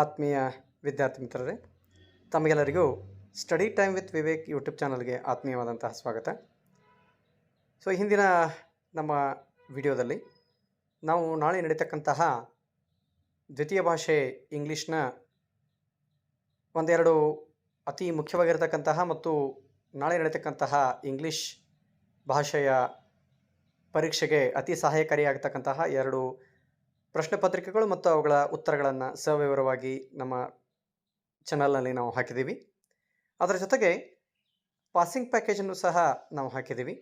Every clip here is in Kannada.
ಆತ್ಮೀಯ ವಿದ್ಯಾರ್ಥಿ ಮಿತ್ರರೇ, ತಮಗೆಲ್ಲರಿಗೂ study time with Vivek YouTube ಚಾನಲ್ಗೆ ಆತ್ಮೀಯವಾದಂತಹ ಸ್ವಾಗತ. ಹಿಂದಿನ ನಮ್ಮ ವಿಡಿಯೋದಲ್ಲಿ ನಾವು ನಾಳೆ ನಡೀತಕ್ಕಂತಹ ದ್ವಿತೀಯ ಭಾಷೆ ಇಂಗ್ಲೀಷ್ನ ಒಂದೆರಡು ಅತಿ ಮುಖ್ಯವಾಗಿರತಕ್ಕಂತಹ ಮತ್ತು ನಾಳೆ ನಡೀತಕ್ಕಂತಹ ಇಂಗ್ಲೀಷ್ ಭಾಷೆಯ ಪರೀಕ್ಷೆಗೆ ಅತಿ ಸಹಾಯಕಾರಿಯಾಗತಕ್ಕಂತಹ ಎರಡು ಪ್ರಶ್ನೆ ಪತ್ರಿಕೆಗಳು ಮತ್ತು ಅವುಗಳ ಉತ್ತರಗಳನ್ನು ಸವಿವರವಾಗಿ ನಮ್ಮ ಚಾನಲ್ನಲ್ಲಿ ನಾವು ಹಾಕಿದ್ದೀವಿ. ಅದರ ಜೊತೆಗೆ ಪಾಸಿಂಗ್ ಪ್ಯಾಕೇಜನ್ನು ಸಹ ನಾವು ಹಾಕಿದ್ದೀವಿ.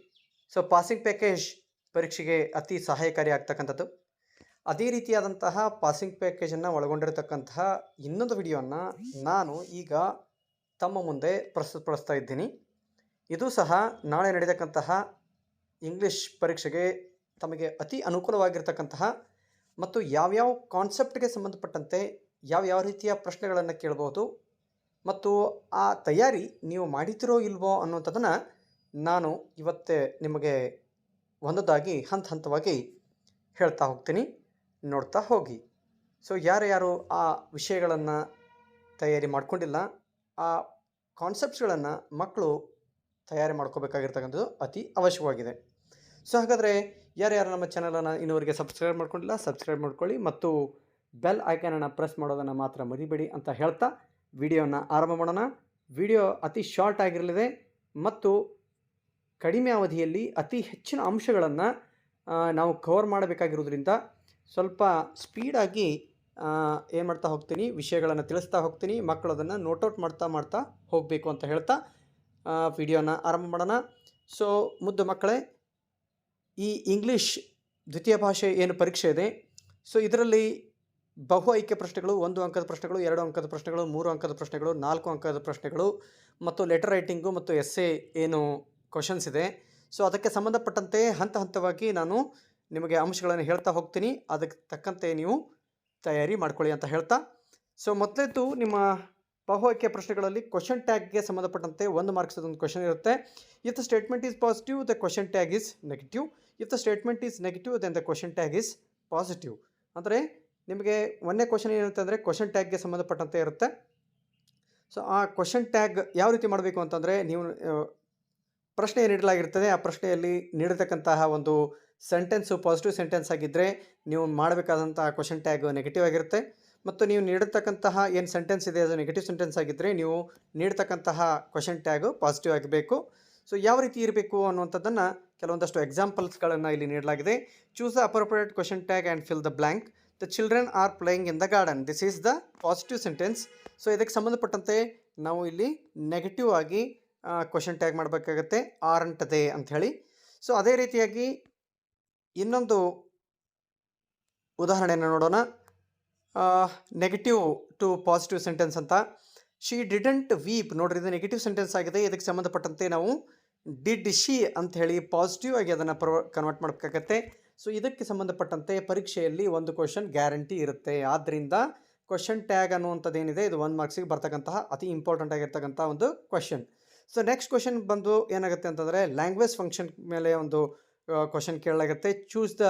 ಪಾಸಿಂಗ್ ಪ್ಯಾಕೇಜ್ ಪರೀಕ್ಷೆಗೆ ಅತಿ ಸಹಾಯಕಾರಿ ಆಗ್ತಕ್ಕಂಥದ್ದು. ಅದೇ ರೀತಿಯಾದಂತಹ ಪಾಸಿಂಗ್ ಪ್ಯಾಕೇಜನ್ನು ಒಳಗೊಂಡಿರತಕ್ಕಂತಹ ಇನ್ನೊಂದು ವಿಡಿಯೋವನ್ನು ನಾನು ಈಗ ತಮ್ಮ ಮುಂದೆ ಪ್ರಸ್ತುತಪಡಿಸ್ತಾ ಇದ್ದೀನಿ. ಇದು ಸಹ ನಾಳೆ ನಡೆಯತಕ್ಕಂತಹ ಇಂಗ್ಲೀಷ್ ಪರೀಕ್ಷೆಗೆ ತಮಗೆ ಅತಿ ಅನುಕೂಲವಾಗಿರ್ತಕ್ಕಂತಹ ಮತ್ತು ಯಾವ್ಯಾವ ಕಾನ್ಸೆಪ್ಟ್ಗೆ ಸಂಬಂಧಪಟ್ಟಂತೆ ಯಾವ ರೀತಿಯ ಪ್ರಶ್ನೆಗಳನ್ನು ಕೇಳ್ಬೋದು ಮತ್ತು ಆ ತಯಾರಿ ನೀವು ಮಾಡಿತಿರೋ ಇಲ್ವೋ ಅನ್ನುವಂಥದ್ದನ್ನು ನಾನು ಇವತ್ತೇ ನಿಮಗೆ ಒಂದೊಂದಾಗಿ ಹಂತವಾಗಿ ಹೇಳ್ತಾ ಹೋಗ್ತೀನಿ, ನೋಡ್ತಾ ಹೋಗಿ. ಯಾರ್ಯಾರು ಆ ವಿಷಯಗಳನ್ನು ತಯಾರಿ ಮಾಡ್ಕೊಂಡಿಲ್ಲ, ಆ ಕಾನ್ಸೆಪ್ಟ್ಸ್ಗಳನ್ನು ಮಕ್ಕಳು ತಯಾರಿ ಮಾಡ್ಕೋಬೇಕಾಗಿರ್ತಕ್ಕಂಥದ್ದು ಅತಿ ಅವಶ್ಯಕವಾಗಿದೆ. ಹಾಗಾದರೆ ಯಾರ್ಯಾರು ನಮ್ಮ ಚಾನಲನ್ನು ಇನ್ನೂವರೆಗೆ ಸಬ್ಸ್ಕ್ರೈಬ್ ಮಾಡ್ಕೊಂಡಿಲ್ಲ, ಸಬ್ಸ್ಕ್ರೈಬ್ ಮಾಡ್ಕೊಳ್ಳಿ ಮತ್ತು ಬೆಲ್ ಐಕಾನನ್ನು ಪ್ರೆಸ್ ಮಾಡೋದನ್ನು ಮಾತ್ರ ಮರಿಬೇಡಿ ಅಂತ ಹೇಳ್ತಾ ವಿಡಿಯೋನ ಆರಂಭ ಮಾಡೋಣ. ವಿಡಿಯೋ ಅತಿ ಶಾರ್ಟ್ ಆಗಿರಲಿದೆ ಮತ್ತು ಕಡಿಮೆ ಅವಧಿಯಲ್ಲಿ ಅತಿ ಹೆಚ್ಚಿನ ಅಂಶಗಳನ್ನು ನಾವು ಕವರ್ ಮಾಡಬೇಕಾಗಿರೋದ್ರಿಂದ ಸ್ವಲ್ಪ ಸ್ಪೀಡಾಗಿ ಏನು ಮಾಡ್ತಾ ಹೋಗ್ತೀನಿ, ವಿಷಯಗಳನ್ನು ತಿಳಿಸ್ತಾ ಹೋಗ್ತೀನಿ. ಮಕ್ಕಳು ಅದನ್ನು ನೋಟೌಟ್ ಮಾಡ್ತಾ ಹೋಗಬೇಕು ಅಂತ ಹೇಳ್ತಾ ವಿಡಿಯೋನ ಆರಂಭ ಮಾಡೋಣ. ಮುದ್ದು ಮಕ್ಕಳೇ, ಈ ಇಂಗ್ಲೀಷ್ ದ್ವಿತೀಯ ಭಾಷೆ ಏನು ಪರೀಕ್ಷೆ ಇದೆ, ಇದರಲ್ಲಿ ಬಹು ಆಯ್ಕೆ ಪ್ರಶ್ನೆಗಳು, 1 ಅಂಕದ ಪ್ರಶ್ನೆಗಳು, 2 ಅಂಕದ ಪ್ರಶ್ನೆಗಳು, 3 ಅಂಕದ ಪ್ರಶ್ನೆಗಳು, 4 ಅಂಕದ ಪ್ರಶ್ನೆಗಳು ಮತ್ತು ಲೆಟರ್ ರೈಟಿಂಗು ಮತ್ತು ಎಸ್ಸೆ ಏನು ಕ್ವಶನ್ಸ್ ಇದೆ, ಅದಕ್ಕೆ ಸಂಬಂಧಪಟ್ಟಂತೆ ಹಂತವಾಗಿ ನಾನು ನಿಮಗೆ ಅಂಶಗಳನ್ನು ಹೇಳ್ತಾ ಹೋಗ್ತೀನಿ. ಅದಕ್ಕೆ ತಕ್ಕಂತೆ ನೀವು ತಯಾರಿ ಮಾಡ್ಕೊಳ್ಳಿ ಅಂತ ಹೇಳ್ತಾ ಮೊದಲೇದು ನಿಮ್ಮ ಬಹು ಆಯ್ಕೆ ಪ್ರಶ್ನೆಗಳಲ್ಲಿ ಕ್ವಶನ್ ಟ್ಯಾಗ್ಗೆ ಸಂಬಂಧಪಟ್ಟಂತೆ 1 ಮಾರ್ಕ್ಸ್ ಒಂದು ಕ್ವಶನ್ ಇರುತ್ತೆ. If the statement is positive the question tag is negative. If the statement is negative then the question tag is positive. ಅಂದರೆ ನಿಮಗೆ ಒಂದನೇ ಕ್ವಶನ್ ಏನಿರುತ್ತೆ ಅಂದರೆ ಕ್ವಶನ್ ಟ್ಯಾಗ್ಗೆ ಸಂಬಂಧಪಟ್ಟಂತೆ ಇರುತ್ತೆ. ಆ ಕ್ವಶನ್ ಟ್ಯಾಗ್ ಯಾವ ರೀತಿ ಮಾಡಬೇಕು ಅಂತಂದರೆ, ನೀವು ಪ್ರಶ್ನೆ ನೀಡಲಾಗಿರ್ತದೆ, ಆ ಪ್ರಶ್ನೆಯಲ್ಲಿ ನೀಡಿರ್ತಕ್ಕಂತಹ ಒಂದು ಸೆಂಟೆನ್ಸು ಪಾಸಿಟಿವ್ ಸೆಂಟೆನ್ಸ್ ಆಗಿದ್ದರೆ ನೀವು ಮಾಡಬೇಕಾದಂತಹ ಕ್ವಶನ್ ಟ್ಯಾಗ್ ನೆಗೆಟಿವ್ ಆಗಿರುತ್ತೆ. ಮತ್ತು ನೀವು ನೀಡಿರ್ತಕ್ಕಂತಹ ಏನು ಸೆಂಟೆನ್ಸ್ ಇದೆ ಅದು ನೆಗೆಟಿವ್ ಸೆಂಟೆನ್ಸ್ ಆಗಿದ್ದರೆ ನೀವು ನೀಡ್ತಕ್ಕಂತಹ ಕ್ವಶನ್ ಟ್ಯಾಗು ಪಾಸಿಟಿವ್ ಆಗಬೇಕು. ಯಾವ ರೀತಿ ಇರಬೇಕು ಅನ್ನುವಂಥದ್ದನ್ನು ಕೆಲವೊಂದಷ್ಟು ಎಕ್ಸಾಂಪಲ್ಸ್ಗಳನ್ನು ಇಲ್ಲಿ ನೀಡಲಾಗಿದೆ. Choose the appropriate question tag and fill the blank. The children are playing in the garden. This is the positive sentence. ಇದಕ್ಕೆ ಸಂಬಂಧಪಟ್ಟಂತೆ ನಾವು ಇಲ್ಲಿ ನೆಗೆಟಿವ್ ಆಗಿ ಕ್ವಶನ್ ಟ್ಯಾಗ್ ಮಾಡಬೇಕಾಗತ್ತೆ, ಆರಂಟದೆ ಅಂಥೇಳಿ. ಅದೇ ರೀತಿಯಾಗಿ ಇನ್ನೊಂದು ಉದಾಹರಣೆಯನ್ನು ನೋಡೋಣ. ನೆಗೆಟಿವ್ ಟು ಪಾಸಿಟಿವ್ ಸೆಂಟೆನ್ಸ್ ಅಂತ. She didn't weep. ನೋಡ್ರಿ, ಇದು ನೆಗೆಟಿವ್ ಸೆಂಟೆನ್ಸ್ ಆಗಿದೆ. ಇದಕ್ಕೆ ಸಂಬಂಧಪಟ್ಟಂತೆ ನಾವು ಡಿಡ್ ಶಿ ಅಂಥೇಳಿ ಪಾಸಿಟಿವ್ ಆಗಿ ಅದನ್ನು ಕನ್ವರ್ಟ್ ಮಾಡಬೇಕಾಗತ್ತೆ. ಇದಕ್ಕೆ ಸಂಬಂಧಪಟ್ಟಂತೆ ಪರೀಕ್ಷೆಯಲ್ಲಿ ಒಂದು ಕ್ವಶನ್ ಗ್ಯಾರಂಟಿ ಇರುತ್ತೆ. ಆದ್ದರಿಂದ ಕ್ವಶನ್ ಟ್ಯಾಗ್ ಅನ್ನುವಂಥದ್ದು ಏನಿದೆ ಇದು 1 ಮಾರ್ಕ್ಸಿಗೆ ಬರ್ತಕ್ಕಂತಹ ಅತಿ ಇಂಪಾರ್ಟೆಂಟ್ ಆಗಿರ್ತಕ್ಕಂಥ ಒಂದು ಕ್ವಶನ್. ನೆಕ್ಸ್ಟ್ ಕ್ವಶನ್ ಬಂದು ಏನಾಗುತ್ತೆ ಅಂತಂದರೆ ಲ್ಯಾಂಗ್ವೇಜ್ ಫಂಕ್ಷನ್ ಮೇಲೆ ಒಂದು ಕ್ವಶನ್ ಕೇಳಲಾಗುತ್ತೆ. Choose the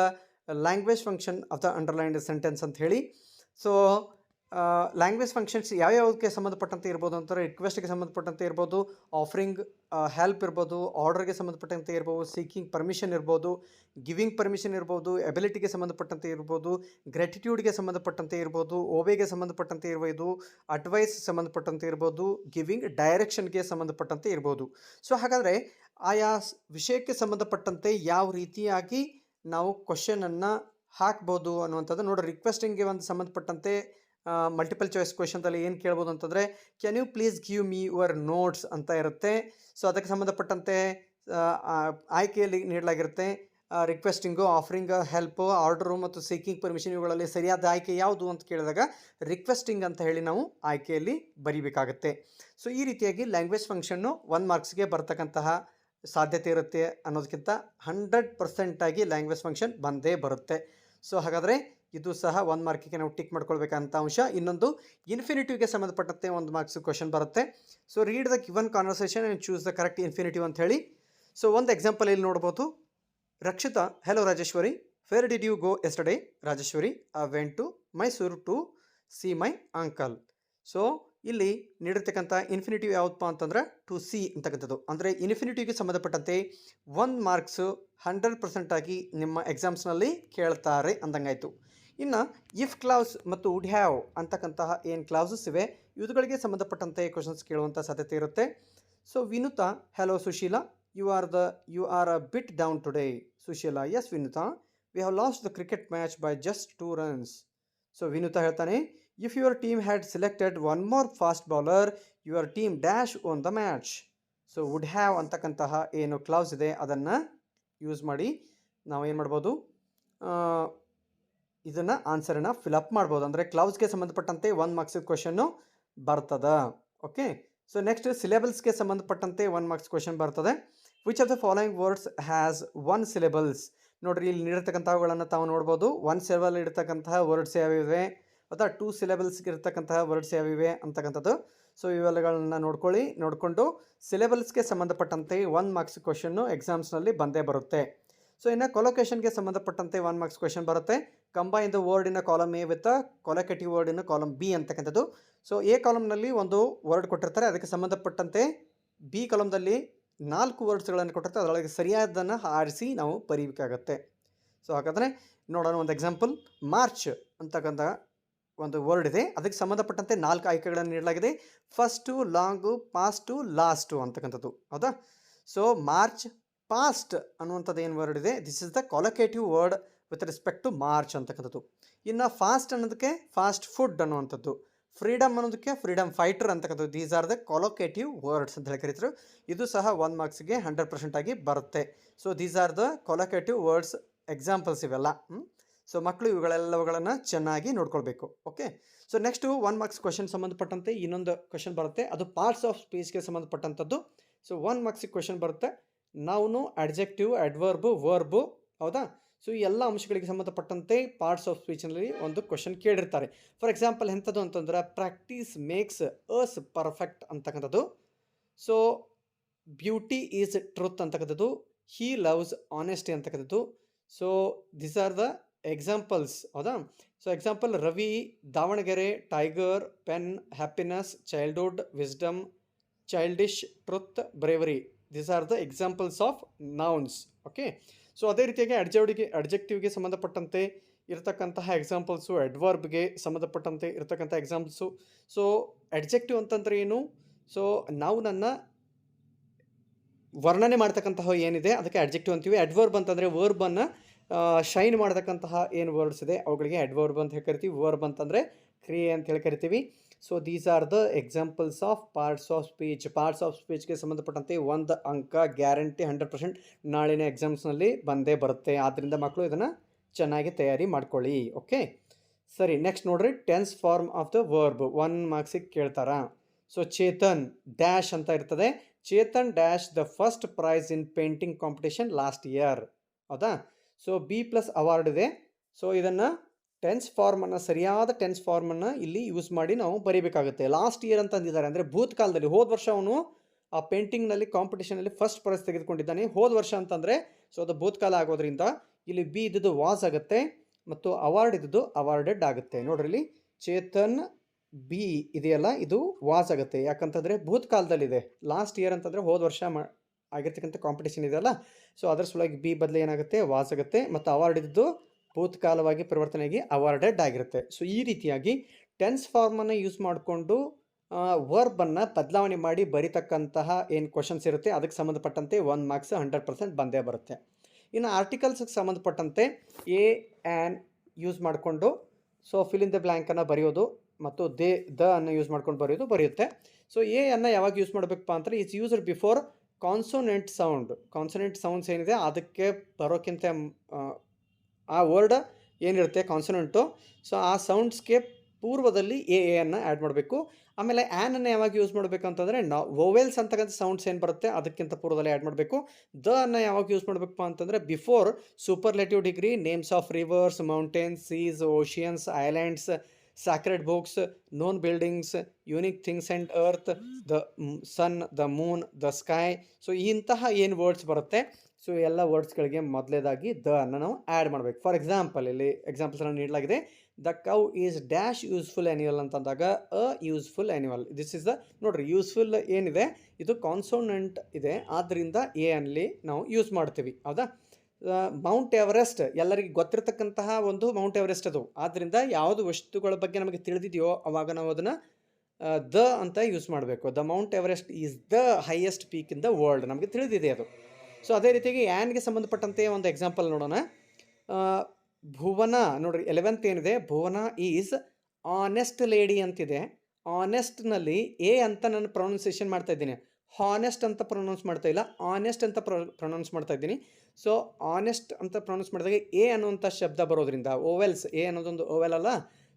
language function of the underlined sentence ಅಂತ ಹೇಳಿ. ಲ್ಯಾಂಗ್ವೇಜ್ ಫಂಕ್ಷನ್ಸ್ ಯಾವ್ಯಾವುದಕ್ಕೆ ಸಂಬಂಧಪಟ್ಟಂತೆ ಇರ್ಬೋದು ಅಂತಾರೆ, ರಿಕ್ವೆಸ್ಟ್ಗೆ ಸಂಬಂಧಪಟ್ಟಂತೆ ಇರ್ಬೋದು, ಆಫರಿಂಗ್ ಹೆಲ್ಪ್ ಇರ್ಬೋದು, ಆರ್ಡರ್ಗೆ ಸಂಬಂಧಪಟ್ಟಂತೆ ಇರ್ಬೋದು, ಸೀಕಿಂಗ್ ಪರ್ಮಿಷನ್ ಇರ್ಬೋದು, ಗಿವಿಂಗ್ ಪರ್ಮಿಷನ್ ಇರ್ಬೋದು, ಎಬಿಲಿಟಿಗೆ ಸಂಬಂಧಪಟ್ಟಂತೆ ಇರ್ಬೋದು, ಗ್ರ್ಯಾಟಿಟ್ಯೂಡ್ಗೆ ಸಂಬಂಧಪಟ್ಟಂತೆ ಇರ್ಬೋದು, ಓಬೇಗೆ ಸಂಬಂಧಪಟ್ಟಂತೆ ಇರ್ಬೋದು, ಅಡ್ವೈಸ್ ಸಂಬಂಧಪಟ್ಟಂತೆ ಇರ್ಬೋದು, ಗಿವಿಂಗ್ ಡೈರೆಕ್ಷನ್ಗೆ ಸಂಬಂಧಪಟ್ಟಂತೆ ಇರ್ಬೋದು. ಹಾಗಾದರೆ ಆಯಾ ವಿಷಯಕ್ಕೆ ಸಂಬಂಧಪಟ್ಟಂತೆ ಯಾವ ರೀತಿಯಾಗಿ ನಾವು ಕ್ವಶನನ್ನು ಹಾಕ್ಬೋದು ಅನ್ನುವಂಥದ್ದು ನೋಡಿರಿ. ರಿಕ್ವೆಸ್ಟಿಂಗ್ಗೆ ಒಂದು ಸಂಬಂಧಪಟ್ಟಂತೆ ಮಲ್ಟಿಪಲ್ ಚಾಯ್ಸ್ ಕ್ವೆಶನ್ದಲ್ಲಿ ಏನು ಕೇಳ್ಬೋದು ಅಂತಂದರೆ, can you please give me your notes ಅಂತ ಇರುತ್ತೆ. ಅದಕ್ಕೆ ಸಂಬಂಧಪಟ್ಟಂತೆ ಆಯ್ಕೆಯಲ್ಲಿ ನೀಡಲಾಗಿರುತ್ತೆ ರಿಕ್ವೆಸ್ಟಿಂಗು, ಆಫರಿಂಗ್ ಹೆಲ್ಪು, ಆರ್ಡರು ಮತ್ತು ಸೀಕಿಂಗ್ ಪರ್ಮಿಷನ್. ಇವುಗಳಲ್ಲಿ ಸರಿಯಾದ ಆಯ್ಕೆ ಯಾವುದು ಅಂತ ಕೇಳಿದಾಗ ರಿಕ್ವೆಸ್ಟಿಂಗ್ ಅಂತ ಹೇಳಿ ನಾವು ಆಯ್ಕೆಯಲ್ಲಿ ಬರೀಬೇಕಾಗತ್ತೆ. ಈ ರೀತಿಯಾಗಿ ಲ್ಯಾಂಗ್ವೇಜ್ ಫಂಕ್ಷನ್ನು 1 ಮಾರ್ಕ್ಸ್ಗೆ ಬರ್ತಕ್ಕಂತಹ ಸಾಧ್ಯತೆ ಇರುತ್ತೆ ಅನ್ನೋದಕ್ಕಿಂತ 100% ಆಗಿ ಲ್ಯಾಂಗ್ವೇಜ್ ಫಂಕ್ಷನ್ ಬಂದೇ ಬರುತ್ತೆ. ಹಾಗಾದರೆ ಇದು ಸಹ 1 ಮಾರ್ಕಿಗೆ ನಾವು ಟಿಕ್ ಮಾಡ್ಕೊಳ್ಬೇಕಂತ ಅಂಶ. ಇನ್ನೊಂದು ಇನ್ಫಿನಿಟಿವ್ಗೆ ಸಂಬಂಧಪಟ್ಟಂತೆ 1 ಮಾರ್ಕ್ಸ್ ಕ್ವಶನ್ ಬರುತ್ತೆ. Read the given conversation and choose the correct infinitive ಅಂತ ಹೇಳಿ. ಒಂದು ಎಕ್ಸಾಂಪಲ್ ಇಲ್ಲಿ ನೋಡ್ಬೋದು. Rakshita, hello Rajeshwari, where did you go yesterday? Rajeshwari, I went to Mysuru to see my uncle. So ಇಲ್ಲಿ ನೀಡಿರ್ತಕ್ಕಂಥ ಇನ್ಫಿನಿಟಿವ್ ಯಾವುದಪ್ಪ ಅಂತಂದ್ರೆ ಟು ಸಿ ಅಂತಕ್ಕಂಥದ್ದು. ಅಂದರೆ ಇನ್ಫಿನಿಟಿವ್ಗೆ ಸಂಬಂಧಪಟ್ಟಂತೆ 1 ಮಾರ್ಕ್ಸು 100% ಆಗಿ ನಿಮ್ಮ ಎಕ್ಸಾಮ್ಸ್ನಲ್ಲಿ ಕೇಳ್ತಾರೆ ಅಂದಂಗಾಯಿತು. ಇನ್ನು ಇಫ್ ಕ್ಲಾಸ್ ಮತ್ತು ವುಡ್ ಹ್ಯಾವ್ ಅಂತಕ್ಕಂತಹ ಏನು ಕ್ಲಾಸಸ್ ಇವೆ ಇವುಗಳಿಗೆ ಸಂಬಂಧಪಟ್ಟಂತೆ ಕ್ವಶನ್ಸ್ ಕೇಳುವಂಥ ಸಾಧ್ಯತೆ ಇರುತ್ತೆ. So Vinutha, hello Sushila, you are a bit down today. Sushila, yes Vinutha, we have lost the cricket match by just 2 runs. So Vinutha ಹೇಳ್ತಾನೆ, if your team had selected 1 more fast bowler your team dash won the match. So would have ಅಂತಕ್ಕಂತಹ ಏನು ಕ್ಲಾಸ್ ಇದೆ ಅದನ್ನು ಯೂಸ್ ಮಾಡಿ ನಾವು ಏನು ಮಾಡ್ಬೋದು, ಇದನ್ನು ಆನ್ಸರನ್ನು ಫಿಲಪ್ ಮಾಡ್ಬೋದು. ಅಂದರೆ ಕ್ಲೌಸ್ಗೆ ಸಂಬಂಧಪಟ್ಟಂತೆ 1 ಮಾರ್ಕ್ಸ್ ಕ್ವಶನ್ನು ಬರ್ತದೆ. ಓಕೆ. ಸೊ ನೆಕ್ಸ್ಟ್ ಸಿಲೆಬಲ್ಸ್ಗೆ ಸಂಬಂಧಪಟ್ಟಂತೆ 1 ಮಾರ್ಕ್ಸ್ ಕ್ವಶನ್ ಬರ್ತದೆ. Which of the following words has 1 syllables. ನೋಡಿರಿ, ಇಲ್ಲಿ ನೀಡಿರ್ತಕ್ಕಂಥವುಗಳನ್ನು ತಾವು ನೋಡ್ಬೋದು. 1 syllable ಇರ್ತಕ್ಕಂತಹ ವರ್ಡ್ಸ್ ಯಾವಿವೆ ಅಥವಾ 2 syllables ಇರ್ತಕ್ಕಂತಹ ವರ್ಡ್ಸ್ ಯಾವಿವೆ ಅಂತಕ್ಕಂಥದ್ದು. ಸೊ ಇವೆಲ್ಲಗಳನ್ನ ನೋಡಿಕೊಂಡು ಸಿಲೆಬಲ್ಸ್ಗೆ ಸಂಬಂಧಪಟ್ಟಂತೆ 1 ಮಾರ್ಕ್ಸ್ ಕ್ವಶನ್ನು ಎಕ್ಸಾಮ್ಸ್ನಲ್ಲಿ ಬಂದೇ ಬರುತ್ತೆ. ಸೊ ಇನ್ನು ಕೊಲೊಕೇಶನ್ಗೆ ಸಂಬಂಧಪಟ್ಟಂತೆ 1 ಮಾರ್ಕ್ಸ್ ಕ್ವಶನ್ ಬರುತ್ತೆ. Combine the word in column A with collocative word in column B ಅಂತಕ್ಕಂಥದ್ದು. ಸೊ ಎ ಕಾಲಮ್ನಲ್ಲಿ ಒಂದು ವರ್ಡ್ ಕೊಟ್ಟಿರ್ತಾರೆ, ಅದಕ್ಕೆ ಸಂಬಂಧಪಟ್ಟಂತೆ ಬಿ ಕಾಲಮ್ದಲ್ಲಿ 4 ವರ್ಡ್ಸ್ಗಳನ್ನು ಕೊಟ್ಟಿರ್ತಾರೆ, ಅದರೊಳಗೆ ಸರಿಯಾದನ್ನು ಆರಿಸಿ ನಾವು ಬರೀಬೇಕಾಗತ್ತೆ. ಸೊ ಹಾಗಾದರೆ ನೋಡೋಣ ಒಂದು ಎಕ್ಸಾಂಪಲ್. ಮಾರ್ಚ್ ಅಂತಕ್ಕಂಥ ಒಂದು ವರ್ಡ್ ಇದೆ, ಅದಕ್ಕೆ ಸಂಬಂಧಪಟ್ಟಂತೆ 4 ಆಯ್ಕೆಗಳನ್ನು ನೀಡಲಾಗಿದೆ. ಫಸ್ಟು, ಲಾಂಗು, ಪಾಸ್ಟು, ಲಾಸ್ಟು ಅಂತಕ್ಕಂಥದ್ದು. ಹೌದಾ? ಸೊ ಮಾರ್ಚ್ ಪಾಸ್ಟ್ ಅನ್ನುವಂಥದ್ದು ಏನು ವರ್ಡ್ ಇದೆ, this is the collocative word with respect to march ಅಂತಕ್ಕಂಥದ್ದು. ಇನ್ನು ಫಾಸ್ಟ್ ಅನ್ನೋದಕ್ಕೆ ಫಾಸ್ಟ್ ಫುಡ್ ಅನ್ನುವಂಥದ್ದು, ಫ್ರೀಡಮ್ ಅನ್ನೋದಕ್ಕೆ ಫ್ರೀಡಮ್ ಫೈಟರ್ ಅಂತಕ್ಕಂಥದ್ದು. These are the collocative words ಅಂತ ಹೇಳಿ ಕರೀತಾರೆ. ಇದು ಸಹ 1 ಮಾರ್ಕ್ಸ್ಗೆ 100% ಆಗಿ ಬರುತ್ತೆ. So these are the collocative words examples ಇವೆಲ್ಲ. ಸೊ ಮಕ್ಕಳು ಇವುಗಳೆಲ್ಲವುಗಳನ್ನು ಚೆನ್ನಾಗಿ ನೋಡ್ಕೊಳ್ಬೇಕು. Okay. So next 1 marks question ಸಂಬಂಧಪಟ್ಟಂತೆ ಇನ್ನೊಂದು ಕ್ವಶನ್ ಬರುತ್ತೆ, ಅದು ಪಾರ್ಟ್ಸ್ ಆಫ್ ಸ್ಪೀಚ್ಗೆ ಸಂಬಂಧಪಟ್ಟಂಥದ್ದು. ಸೊ 1 ಮಾರ್ಕ್ಸಿಗೆ ಕ್ವಶನ್ ಬರುತ್ತೆ, ನೌನು, ಅಡ್ಜೆಕ್ಟಿವ್, ಅಡ್ವರ್ಬು, ವರ್ಬು. ಹೌದಾ? ಸೊ ಈ ಎಲ್ಲ ಅಂಶಗಳಿಗೆ ಸಂಬಂಧಪಟ್ಟಂತೆ ಪಾರ್ಟ್ಸ್ ಆಫ್ ಸ್ಪೀಚ್ನಲ್ಲಿ ಒಂದು ಕ್ವಶನ್ ಕೇಳಿರ್ತಾರೆ. ಫಾರ್ ಎಕ್ಸಾಂಪಲ್ ಎಂಥದ್ದು ಅಂತಂದ್ರೆ, ಪ್ರಾಕ್ಟೀಸ್ ಮೇಕ್ಸ್ ಅಸ್ ಪರ್ಫೆಕ್ಟ್ ಅಂತಕ್ಕಂಥದ್ದು. ಸೊ ಬ್ಯೂಟಿ ಈಸ್ ಟ್ರುತ್ ಅಂತಕ್ಕಂಥದ್ದು. ಹೀ ಲವ್ಸ್ ಆನೆಸ್ಟಿ ಅಂತಕ್ಕಂಥದ್ದು. So this are the examples. ಹೌದಾ? So example, Ravi, Davanagere, tiger, pen, happiness, childhood, wisdom, childish, truth, bravery. This are the examples of nouns. Okay. So ಅದೇ ರೀತಿಯಾಗಿ ಅಡ್ಜೆಕ್ಟಿವ್ಗೆ ಸಂಬಂಧಪಟ್ಟಂತೆ ಇರತಕ್ಕಂತಹ ಎಕ್ಸಾಂಪಲ್ಸು, ಅಡ್ವರ್ಬ್ಗೆ ಸಂಬಂಧಪಟ್ಟಂತೆ ಇರತಕ್ಕಂಥ ಎಕ್ಸಾಂಪಲ್ಸು. ಸೊ ಅಡ್ಜೆಕ್ಟಿವ್ ಅಂತಂದರೆ ಏನು? ಸೊ ನಾವು ನನ್ನ ವರ್ಣನೆ ಮಾಡ್ತಕ್ಕಂತಹ ಏನಿದೆ ಅದಕ್ಕೆ ಅಡ್ಜೆಕ್ಟಿವ್ ಅಂತೀವಿ. ಅಡ್ವರ್ಬ್ ಅಂತಂದರೆ ವರ್ಬನ್ನು ಶೈನ್ ಮಾಡ್ತಕ್ಕಂತಹ ಏನು ವರ್ಡ್ಸ್ ಇದೆ ಅವುಗಳಿಗೆ ಅಡ್ವರ್ಬ್ ಅಂತ ಹೇಳಿ ಕರಿತೀವಿ. ವರ್ಬ್ ಅಂತಂದರೆ ಕ್ರಿಯೆ ಅಂತ ಹೇಳಿ ಕರಿತೀವಿ. So these are the examples of parts of speech. Parts of ಸ್ಪೀಚ್ಗೆ ಸಂಬಂಧಪಟ್ಟಂತೆ 1 ಅಂಕ ಗ್ಯಾರಂಟಿ 100% ನಾಳಿನ ಎಕ್ಸಾಮ್ಸ್ನಲ್ಲಿ ಬಂದೇ ಬರುತ್ತೆ. ಆದ್ದರಿಂದ ಮಕ್ಕಳು ಇದನ್ನು ಚೆನ್ನಾಗಿ ತಯಾರಿ ಮಾಡ್ಕೊಳ್ಳಿ. ಓಕೆ. ಸರಿ, ನೆಕ್ಸ್ಟ್ ನೋಡ್ರಿ, tense form of the verb 1 ಮಾರ್ಕ್ಸಿಗೆ ಕೇಳ್ತಾರ. ಸೊ ಚೇತನ್ ಡ್ಯಾಶ್ ಅಂತ ಇರ್ತದೆ. Chetan dash the first prize in painting competition last year. ಹೌದಾ? ಸೊ ಬಿ ಪ್ಲಸ್ ಅವಾರ್ಡ್ ಇದೆ. ಸೊ ಇದನ್ನು ಟೆನ್ಸ್ ಫಾರ್ಮನ್ನು, ಸರಿಯಾದ ಟೆನ್ಸ್ ಫಾರ್ಮನ್ನು ಇಲ್ಲಿ ಯೂಸ್ ಮಾಡಿ ನಾವು ಬರೀಬೇಕಾಗುತ್ತೆ. ಲಾಸ್ಟ್ ಇಯರ್ ಅಂತ ಅಂದಿದ್ದಾರೆ ಅಂದರೆ ಭೂತಕಾಲದಲ್ಲಿ, ಹೋದ ವರ್ಷ ಅವನು ಆ ಪೇಂಟಿಂಗ್ನಲ್ಲಿ ಕಾಂಪಿಟೇಷನಲ್ಲಿ ಫಸ್ಟ್ ಪ್ರೈಸ್ ತೆಗೆದುಕೊಂಡಿದ್ದಾನೆ. ಹೋದ ವರ್ಷ ಅಂತಂದರೆ ಸೊ ಅದು ಭೂತಕಾಲ ಆಗೋದ್ರಿಂದ ಇಲ್ಲಿ ಬಿ ಇದ್ದದ್ದು ವಾಸ್ ಆಗುತ್ತೆ ಮತ್ತು ಅವಾರ್ಡ್ ಇದ್ದದ್ದು ಅವಾರ್ಡೆಡ್ ಆಗುತ್ತೆ. ನೋಡ್ರಿ, ಇಲ್ಲಿ ಚೇತನ್ ಬಿ ಇದೆಯಲ್ಲ, ಇದು ವಾಸ್ ಆಗುತ್ತೆ. ಯಾಕಂತಂದರೆ ಭೂತಕಾಲದಲ್ಲಿದೆ. ಲಾಸ್ಟ್ ಇಯರ್ ಅಂತಂದರೆ ಹೋದ ವರ್ಷ ಆಗಿರ್ತಕ್ಕಂಥ ಕಾಂಪಿಟೇಷನ್ ಇದೆಯಲ್ಲ, ಸೊ ಅದರ ಸಲುವಾಗಿ ಬಿ ಬದಲು ಏನಾಗುತ್ತೆ, ವಾಸ್ ಆಗುತ್ತೆ. ಮತ್ತು ಅವಾರ್ಡ್ ಇದ್ದು ಭೂತಕಾಲವಾಗಿ ಪರಿವರ್ತನೆಯಾಗಿ ಅವಾರ್ಡೆಡ್ ಆಗಿರುತ್ತೆ. ಸೊ ಈ ರೀತಿಯಾಗಿ ಟೆನ್ಸ್ ಫಾರ್ಮನ್ನು ಯೂಸ್ ಮಾಡಿಕೊಂಡು ವರ್ಬನ್ನು ಬದಲಾವಣೆ ಮಾಡಿ ಬರೀತಕ್ಕಂತಹ ಏನು ಕ್ವಶನ್ಸ್ ಇರುತ್ತೆ ಅದಕ್ಕೆ ಸಂಬಂಧಪಟ್ಟಂತೆ 1 ಮಾರ್ಕ್ಸ್ 100% ಬಂದೇ ಬರುತ್ತೆ. ಇನ್ನು ಆರ್ಟಿಕಲ್ಸ್ಗೆ ಸಂಬಂಧಪಟ್ಟಂತೆ ಎ ಆ್ಯನ್ ಯೂಸ್ ಮಾಡಿಕೊಂಡು ಸೊ ಫಿಲ್ ಇನ್ ದ ಬ್ಲ್ಯಾಂಕನ್ನು ಬರೆಯೋದು ಮತ್ತು ದ ಅನ್ನು ಯೂಸ್ ಮಾಡ್ಕೊಂಡು ಬರೆಯುತ್ತೆ. ಸೊ ಎ ಅನ್ನು ಯಾವಾಗ ಯೂಸ್ ಮಾಡಬೇಕಪ್ಪ ಅಂದರೆ, it's used before consonant sound. Consonant sounds ಏನಿದೆ ಅದಕ್ಕೆ ಬರೋಕ್ಕಿಂತ ಆ ವರ್ಡ್ ಏನಿರುತ್ತೆ ಕಾನ್ಸೋನೆಂಟು, ಸೊ ಆ ಸೌಂಡ್ಸ್ಗೆ ಪೂರ್ವದಲ್ಲಿ ಎ ಅನ್ನು ಆ್ಯಡ್ ಮಾಡಬೇಕು. ಆಮೇಲೆ ಆ್ಯನನ್ನು ಯಾವಾಗ ಯೂಸ್ ಮಾಡಬೇಕು ಅಂತಂದರೆ, ವೋವೆಲ್ಸ್ ಅಂತಕ್ಕಂಥ ಸೌಂಡ್ಸ್ ಏನು ಬರುತ್ತೆ ಅದಕ್ಕಿಂತ ಪೂರ್ವದಲ್ಲಿ ಆ್ಯಡ್ ಮಾಡಬೇಕು. ದ ಅನ್ನು ಯಾವಾಗ ಯೂಸ್ ಮಾಡಬೇಕಪ್ಪ ಅಂತಂದರೆ, before superlative degree, names of rivers, mountains, seas, oceans, islands, sacred books, known buildings, unique things and earth, the sun, the moon, the sky. So ಇಂತಹ ಏನು ವರ್ಡ್ಸ್ ಬರುತ್ತೆ, ಸೊ ಎಲ್ಲ ವರ್ಡ್ಸ್ಗಳಿಗೆ ಮೊದಲೇದಾಗಿ ದ ಅನ್ನು ನಾವು ಆ್ಯಡ್ ಮಾಡಬೇಕು. ಫಾರ್ ಎಕ್ಸಾಂಪಲ್ ಇಲ್ಲಿ ಎಕ್ಸಾಂಪಲ್ಸನ್ನು ನೀಡಲಾಗಿದೆ. The cow is dash useful animal ಅಂತಂದಾಗ a useful animal. This is the ನೋಡಿರಿ, ಯೂಸ್ಫುಲ್ ಏನಿದೆ ಇದು ಕಾನ್ಸೋನೆಂಟ್ ಇದೆ, ಆದ್ದರಿಂದ ಎ ಅಲ್ಲಿ ನಾವು ಯೂಸ್ ಮಾಡ್ತೀವಿ. ಹೌದಾ? ಮೌಂಟ್ ಎವರೆಸ್ಟ್ ಎಲ್ಲರಿಗೆ ಗೊತ್ತಿರತಕ್ಕಂತಹ ಒಂದು ಮೌಂಟ್ ಎವರೆಸ್ಟ್ ಅದು. ಆದ್ದರಿಂದ ಯಾವುದು ವಸ್ತುಗಳ ಬಗ್ಗೆ ನಮಗೆ ತಿಳಿದಿದೆಯೋ ಅವಾಗ ನಾವು ಅದನ್ನು ದ ಅಂತ ಯೂಸ್ ಮಾಡಬೇಕು. The Mount Everest is the highest peak in the world, ನಮಗೆ ತಿಳಿದಿದೆ ಅದು. ಸೊ ಅದೇ ರೀತಿಯಾಗಿ ಆ್ಯನ್ಗೆ ಸಂಬಂಧಪಟ್ಟಂತೆ ಒಂದು ಎಕ್ಸಾಂಪಲ್ ನೋಡೋಣ. ಭುವನ ನೋಡ್ರಿ, 11th ಏನಿದೆ, ಭುವನ ಈಸ್ ಆನೆಸ್ಟ್ ಲೇಡಿ ಅಂತಿದೆ. ಆನೆಸ್ಟ್ನಲ್ಲಿ ಎ ಅಂತ ನಾನು ಪ್ರೊನೌನ್ಸಿಯೇಷನ್ ಮಾಡ್ತಾ ಇದ್ದೀನಿ, ಹಾನೆಸ್ಟ್ ಅಂತ ಪ್ರೊನೌನ್ಸ್ ಮಾಡ್ತಾ ಇಲ್ಲ, ಆನೆಸ್ಟ್ ಅಂತ ಪ್ರೊನೌನ್ಸ್ ಮಾಡ್ತಾ ಇದ್ದೀನಿ. ಸೊ ಆನೆಸ್ಟ್ ಅಂತ ಪ್ರೊನೌನ್ಸ್ ಮಾಡಿದಾಗ ಎ ಅನ್ನುವಂಥ ಶಬ್ದ ಬರೋದ್ರಿಂದ, ಓವೆಲ್ಸ್, ಎ ಅನ್ನೋದೊಂದು ಓವೆಲ್ ಅಲ್ಲ,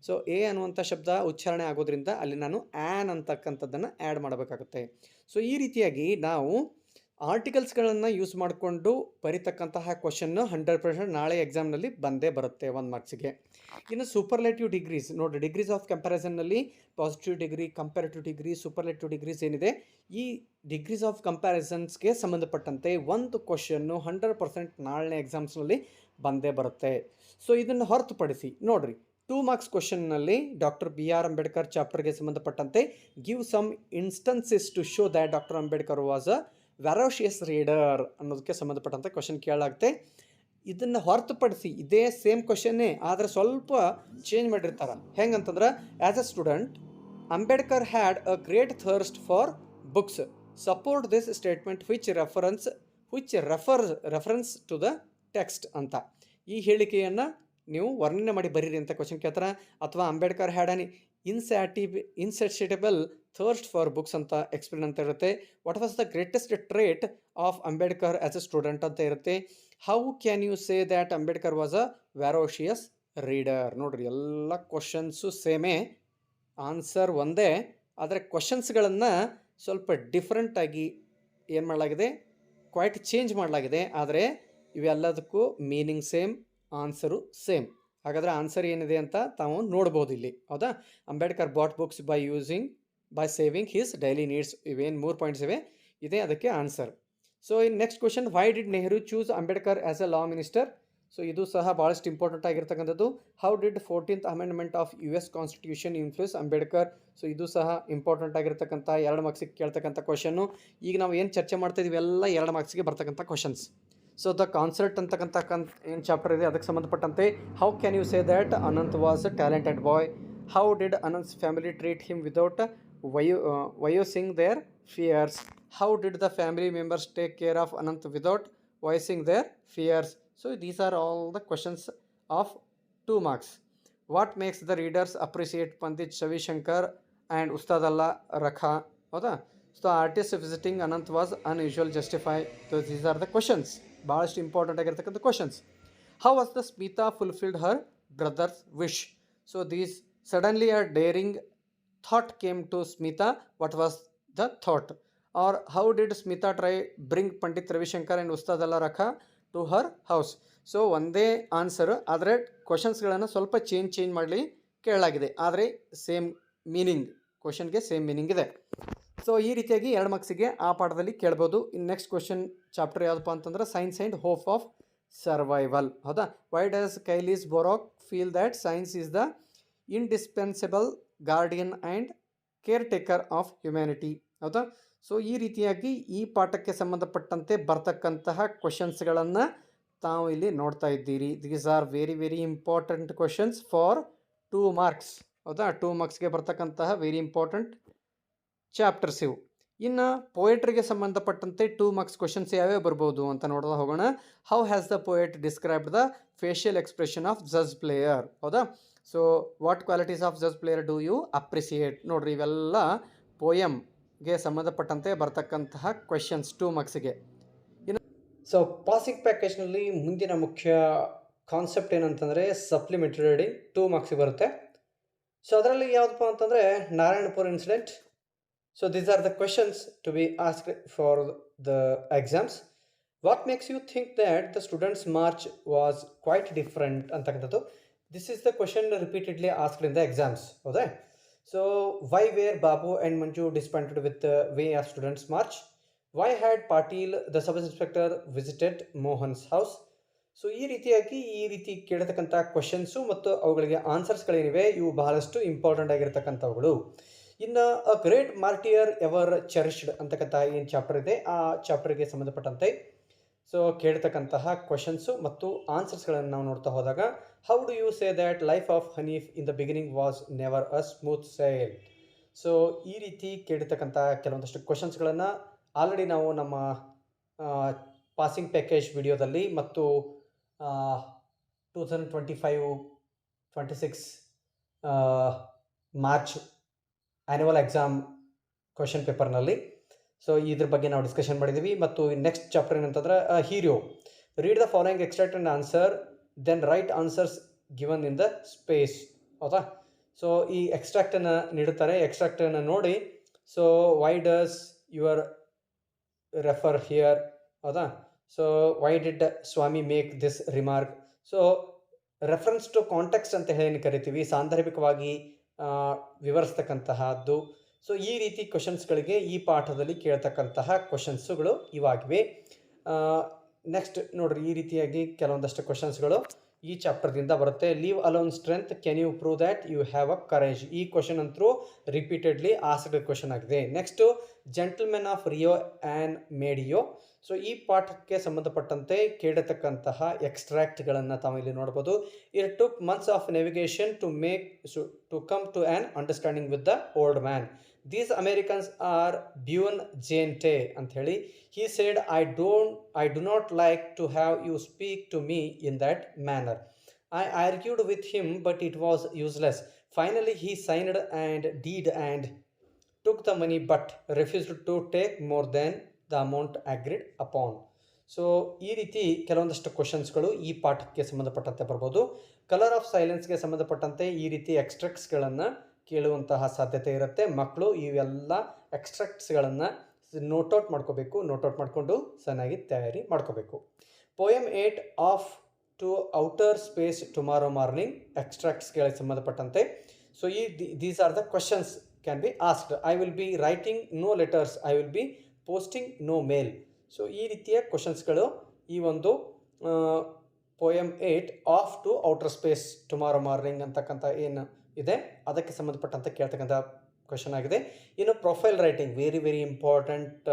ಸೊ ಎ ಅನ್ನುವಂಥ ಶಬ್ದ ಉಚ್ಚಾರಣೆ ಆಗೋದ್ರಿಂದ ಅಲ್ಲಿ ನಾನು ಆ್ಯನ್ ಅಂತಕ್ಕಂಥದ್ದನ್ನು ಆ್ಯಡ್ ಮಾಡಬೇಕಾಗುತ್ತೆ. ಸೊ ಈ ರೀತಿಯಾಗಿ ನಾವು ಆರ್ಟಿಕಲ್ಸ್ಗಳನ್ನು ಯೂಸ್ ಮಾಡಿಕೊಂಡು ಬರೀತಕ್ಕಂತಹ ಕ್ವಶನ್ನು 100% ನಾಳೆ ಎಕ್ಸಾಮ್ನಲ್ಲಿ ಬಂದೇ ಬರುತ್ತೆ 1 ಮಾರ್ಕ್ಸಿಗೆ. ಇನ್ನು ಸೂಪರ್ಲೇಟಿವ್ ಡಿಗ್ರೀಸ್ ನೋಡಿರಿ, ಡಿಗ್ರೀಸ್ ಆಫ್ ಕಂಪ್ಯಾರಿಸನ್ನಲ್ಲಿ positive degree, comparative degree, superlative degrees ಏನಿದೆ, ಈ ಡಿಗ್ರೀಸ್ ಆಫ್ ಕಂಪ್ಯಾರಿಸನ್ಸ್ಗೆ ಸಂಬಂಧಪಟ್ಟಂತೆ ಒಂದು ಕ್ವಶನ್ನು 100% ನಾಳೆ ಎಕ್ಸಾಮ್ಸ್ನಲ್ಲಿ ಬಂದೇ ಬರುತ್ತೆ. ಸೊ ಇದನ್ನು ಹೊರತುಪಡಿಸಿ ನೋಡಿರಿ, 2 ಮಾರ್ಕ್ಸ್ ಕ್ವಶನ್ನಲ್ಲಿ ಡಾಕ್ಟರ್ BR ಅಂಬೇಡ್ಕರ್ ಚಾಪ್ಟರ್ಗೆ ಸಂಬಂಧಪಟ್ಟಂತೆ give some instances to show that doctor Ambedkar was a voracious reader ಅನ್ನೋದಕ್ಕೆ ಸಂಬಂಧಪಟ್ಟಂತೆ ಕ್ವಶನ್ ಕೇಳಾಗುತ್ತೆ. ಇದನ್ನು ಹೊರತುಪಡಿಸಿ ಇದೇ ಸೇಮ್ ಕ್ವಶನ್ನೇ, ಆದರೆ ಸ್ವಲ್ಪ ಚೇಂಜ್ ಮಾಡಿರ್ತಾರೆ. ಹೆಂಗಂತಂದ್ರೆ, as a student Ambedkar had a great thirst for books, support this statement which reference to the text ಅಂತ ಈ ಹೇಳಿಕೆಯನ್ನು ನೀವು ವರ್ಣನೆ ಮಾಡಿ ಬರೀರಿ ಅಂತ ಕ್ವಶನ್ ಕೇಳ್ತಾರೆ. ಅಥವಾ Ambedkar had an insatiable thirst for books ಅಂತ ಎಕ್ಸ್ಪ್ಲೇನ್ ಅಂತ ಇರುತ್ತೆ. What was the greatest trait of Ambedkar as a student ಅಂತ ಇರುತ್ತೆ. How can you say that Ambedkar was a voracious reader. ನೋಡ್ರಿ, ಎಲ್ಲ ಕ್ವಶನ್ಸು ಸೇಮೇ, ಆನ್ಸರ್ ಒಂದೇ, ಆದರೆ ಕ್ವಶನ್ಸ್ಗಳನ್ನು ಸ್ವಲ್ಪ ಡಿಫ್ರೆಂಟಾಗಿ ಏನು ಮಾಡಲಾಗಿದೆ, ಕ್ವೈಟ್ ಚೇಂಜ್ ಮಾಡಲಾಗಿದೆ. ಆದರೆ ಇವೆಲ್ಲದಕ್ಕೂ ಮೀನಿಂಗ್ ಸೇಮ್, ಆನ್ಸರು ಸೇಮ್. ಹಾಗಾದರೆ ಆನ್ಸರ್ ಏನಿದೆ ಅಂತ ತಾವು ನೋಡ್ಬೋದು ಇಲ್ಲಿ. ಹೌದಾ? Ambedkar bought books by saving his daily needs. ಇವೇನು 3 ಪಾಯಿಂಟ್ಸ್ ಇದೆ ಅದಕ್ಕೆ answer. So in next question, why did Nehru choose Ambedkar as a law minister. So ಇದು ಸಹ ಭಾಳಷ್ಟು ಇಂಪಾರ್ಟೆಂಟ್ ಆಗಿರ್ತಕ್ಕಂಥದ್ದು. How did 14th amendment of US constitution influence Ambedkar. So ಇದು ಸಹ ಇಂಪಾರ್ಟೆಂಟ್ ಆಗಿರ್ತಕ್ಕಂಥ 2 ಮಾರ್ಕ್ಸಿಗೆ ಕೇಳ್ತಕ್ಕಂಥ ಕ್ವಶನ್ನು. ಈಗ ನಾವು ಏನು ಚರ್ಚೆ ಮಾಡ್ತಾ ಇದೀವಿ ಎಲ್ಲ 2 ಮಾರ್ಕ್ಸಿಗೆ ಬರ್ತಕ್ಕಂಥ ಕ್ವಶನ್ಸ್. ಸೊ ದ ಕಾನ್ಸರ್ಟ್ ಅಂತಕ್ಕಂಥ ಏನು ಚಾಪ್ಟರ್ ಇದೆ ಅದಕ್ಕೆ ಸಂಬಂಧಪಟ್ಟಂತೆ, how can you say that Anant was a talented boy. How did Anant's family treat him without voicing their fears. How did the family members take care of Anant without voicing their fears? So these are all the questions of 2 marks. What makes the readers appreciate Pandit Shavi Shankar and Ustad Allah Rakha? ಹೌದಾ? So artist visiting Anant was unusual justify. So these are the questions, ಭಾಳಷ್ಟು ಇಂಪಾರ್ಟೆಂಟ್ ಆಗಿರ್ತಕ್ಕಂಥ questions. How was the Smita fulfilled her brother's wish. So these suddenly a daring thought came to Smita. What was the thought? Or how did Smita try bring Pandit Ravi Shankar and Ustad Allah Rakha to her house? So ಒಂದೇ ಆನ್ಸರ್, ಆದರೆ ಕ್ವಶನ್ಸ್ಗಳನ್ನು ಸ್ವಲ್ಪ ಚೇಂಜ್ ಮಾಡಲಿ ಕೇಳಲಾಗಿದೆ, ಆದರೆ ಸೇಮ್ ಮೀನಿಂಗ್, ಕ್ವಶನ್ಗೆ ಸೇಮ್ ಮೀನಿಂಗ್ ಇದೆ. ಸೊ ಈ ರೀತಿಯಾಗಿ 2 ಮಾರ್ಕ್ಸಿಗೆ ಆ ಪಾಠದಲ್ಲಿ ಕೇಳ್ಬೋದು. ಇನ್ನು ನೆಕ್ಸ್ಟ್ ಕ್ವಶನ್ ಚಾಪ್ಟರ್ ಯಾವುದಪ್ಪ ಅಂತಂದ್ರೆ, science and hope of survival. ಹೌದಾ? Why does Kailis Borak feel that science is the indispensable guardian and caretaker of humanity. ಹೌದಾ? ಸೊ ಈ ರೀತಿಯಾಗಿ ಈ ಪಾಠಕ್ಕೆ ಸಂಬಂಧಪಟ್ಟಂತೆ ಬರ್ತಕ್ಕಂತಹ ಕ್ವಶನ್ಸ್ಗಳನ್ನು ತಾವು ಇಲ್ಲಿ ನೋಡ್ತಾ ಇದ್ದೀರಿ. These are very very important questions for 2 marks. ಹೌದಾ? 2 ಮಾರ್ಕ್ಸ್ಗೆ ಬರ್ತಕ್ಕಂತಹ ವೆರಿ ಇಂಪಾರ್ಟೆಂಟ್ ಚಾಪ್ಟರ್ಸ್ ಇವು. ಇನ್ನು ಪೋಯಟ್ರಿಗೆ ಸಂಬಂಧಪಟ್ಟಂತೆ 2 ಮಾರ್ಕ್ಸ್ ಕ್ವಶನ್ಸ್ ಯಾವ್ಯಾವ ಬರ್ಬೋದು ಅಂತ ನೋಡ್ತಾ ಹೋಗೋಣ. How has the poet described the facial expression of jazz player. ಹೌದಾ? So what qualities of jazz player do you appreciate. ನೋಡ್ರಿ, ಇವೆಲ್ಲ ಪೋಯಮ್ಗೆ ಸಂಬಂಧಪಟ್ಟಂತೆ ಬರ್ತಕ್ಕಂತಹ ಕ್ವೆಶನ್ಸ್ 2 ಮಾರ್ಕ್ಸಿಗೆ. ಇನ್ನು ಸೊ ಪಾಸಿಂಗ್ ಪ್ಯಾಕೇಜ್ನಲ್ಲಿ ಮುಂದಿನ ಮುಖ್ಯ ಕಾನ್ಸೆಪ್ಟ್ ಏನಂತಂದರೆ ಸಪ್ಲಿಮೆಂಟರಿ ರೀಡಿಂಗ್ 2 ಮಾರ್ಕ್ಸಿಗೆ ಬರುತ್ತೆ. ಸೊ ಅದರಲ್ಲಿ ಯಾವುದಪ್ಪ ಅಂತಂದರೆ Narayanpur incident. So these are the questions to be asked for the exams. What makes you think that the students march was quite different ಅಂತಕ್ಕಂಥದ್ದು. This is the question repeatedly asked in the exams. Okay? So, why were Babu and Manju disappointed with the way of students' march? Why had Patil the sub inspector visited Mohan's house. So ಈ ರೀತಿ ಕೇಳತಕ್ಕಂಥ ಕ್ವಶನ್ಸು ಮತ್ತು ಅವುಗಳಿಗೆ ಆನ್ಸರ್ಸ್ಗಳೇನಿವೆ ಇವು ಬಹಳಷ್ಟು ಇಂಪಾರ್ಟೆಂಟ್ ಆಗಿರ್ತಕ್ಕಂಥವುಗಳು. ಇನ್ನು ಅ ಗ್ರೇಟ್ ಮಾರ್ಟಿಯರ್ ಎವರ್ ಚೆರಿಶ್ಡ್ ಅಂತಕ್ಕಂಥ ಏನು ಚಾಪ್ಟರ್ ಇದೆ ಆ ಚಾಪ್ಟರ್ಗೆ ಸಂಬಂಧಪಟ್ಟಂತೆ ಸೊ ಕೇಳ್ತಕ್ಕಂತಹ ಕ್ವಶನ್ಸು ಮತ್ತು ಆನ್ಸರ್ಸ್ಗಳನ್ನು ನಾವು ನೋಡ್ತಾ ಹೋದಾಗ, how do you say that life of Hanif in the beginning was never a smooth sail. So ಈ ರೀತಿ ಕೇಳಿರ್ತಕ್ಕಂಥ ಕೆಲವೊಂದಷ್ಟು ಕ್ವಶನ್ಸ್ಗಳನ್ನು ಆಲ್ರೆಡಿ ನಾವು ನಮ್ಮ ಪಾಸಿಂಗ್ ಪ್ಯಾಕೇಜ್ ವಿಡಿಯೋದಲ್ಲಿ ಮತ್ತು 2025-26 ಮಾರ್ಚ್ ಆ್ಯನ್ಯುವಲ್ ಎಕ್ಸಾಮ್ ಕ್ವಶನ್ ಪೇಪರ್ನಲ್ಲಿ ಸೊ ಇದ್ರ ಬಗ್ಗೆ ನಾವು ಡಿಸ್ಕಷನ್ ಮಾಡಿದ್ದೀವಿ. ಮತ್ತು ನೆಕ್ಸ್ಟ್ ಚಾಪ್ಟರ್ ಏನಂತಂದ್ರೆ hero read the following extract and answer then write answers given in the space. ಹೌದಾ? ಸೊ ಈ ಎಕ್ಸ್ಟ್ರಾಕ್ಟನ್ನು ನೀಡುತ್ತಾರೆ, ಎಕ್ಸ್ಟ್ರಾಕ್ಟನ್ನು ನೋಡಿ so why does your refer here. ಹೌದಾ? So why did Swami make this remark. So reference to context ಅಂತ ಹೇಳಿ ಕರಿತೀವಿ, ಸಾಂದರ್ಭಿಕವಾಗಿ ವಿವರಿಸ್ತಕ್ಕಂತಹದ್ದು. ಸೊ ಈ ರೀತಿ ಕ್ವಶನ್ಸ್ಗಳಿಗೆ ಈ ಪಾಠದಲ್ಲಿ ಕೇಳ್ತಕ್ಕಂತಹ ಕ್ವಶನ್ಸುಗಳು ಇವಾಗಿವೆ. ನೆಕ್ಸ್ಟ್ ನೋಡ್ರಿ, ಈ ರೀತಿಯಾಗಿ ಕೆಲವೊಂದಷ್ಟು ಕ್ವಶನ್ಸ್ಗಳು ಈ ಚಾಪ್ಟರ್ದಿಂದ ಬರುತ್ತೆ. Leave alone strength, can you prove that you have a courage. ಈ ಕ್ವಶನ್ ಅಂತೂ ರಿಪೀಟೆಡ್ಲಿ ಆಸ್ಕ್ಡ್ ಕ್ವಶನ್ ಆಗಿದೆ. Next gentlemen of Rio and Medio. So ಈ ಪಾಠಕ್ಕೆ ಸಂಬಂಧಪಟ್ಟಂತೆ ಕೇಳತಕ್ಕಂತಹ ಎಕ್ಸ್ಟ್ರಾಕ್ಟ್ಗಳನ್ನು ತಾವು ಇಲ್ಲಿ ನೋಡ್ಬೋದು. It took months of navigation to come to an understanding with the old man. These Americans are ಬ್ಯೂನ್ ಜೇಂಟೆ ಅಂತ ಹೇಳಿ. He said I do not like to have you speak to me in that manner. I argued with him but it was useless. Finally he signed and deed and took the money but refused to take more than the amount agreed upon. So ಈ ರೀತಿ ಕೆಲವೊಂದಷ್ಟು ಕ್ವಶನ್ಸ್ಗಳು ಈ ಪಾಠಕ್ಕೆ ಸಂಬಂಧಪಟ್ಟಂತೆ ಬರ್ಬೋದು. ಕಲರ್ ಆಫ್ ಸೈಲೆನ್ಸ್ಗೆ ಸಂಬಂಧಪಟ್ಟಂತೆ ಈ ರೀತಿ ಎಕ್ಸ್ಟ್ರಾಕ್ಟ್ಸ್ಗಳನ್ನು ಕೇಳುವಂತಹ ಸಾಧ್ಯತೆ ಇರುತ್ತೆ. ಮಕ್ಕಳು ಇವೆಲ್ಲ ಎಕ್ಸ್ಟ್ರಾಕ್ಟ್ಸ್ಗಳನ್ನು ನೋಟ್ಔಟ್ ಮಾಡ್ಕೋಬೇಕು, ನೋಟ್ಔಟ್ ಮಾಡಿಕೊಂಡು ಚೆನ್ನಾಗಿ ತಯಾರಿ ಮಾಡ್ಕೋಬೇಕು. Poem 8 off to outer space tomorrow morning, ಎಕ್ಸ್ಟ್ರಾಕ್ಟ್ಸ್ಗೆ ಸಂಬಂಧಪಟ್ಟಂತೆ. So these are the questions can be asked. I will be writing no letters, I will be posting no mail. So ಈ ರೀತಿಯ ಕ್ವಶನ್ಸ್ಗಳು ಈ ಒಂದು poem 8 off to outer space tomorrow morning ಅಂತಕ್ಕಂಥ ಏನು ಇದೆ ಅದಕ್ಕೆ ಸಂಬಂಧಪಟ್ಟಂತೆ ಕೇಳ್ತಕ್ಕಂಥ ಕ್ವಶನ್ ಆಗಿದೆ. ಇನ್ನು profile writing, very important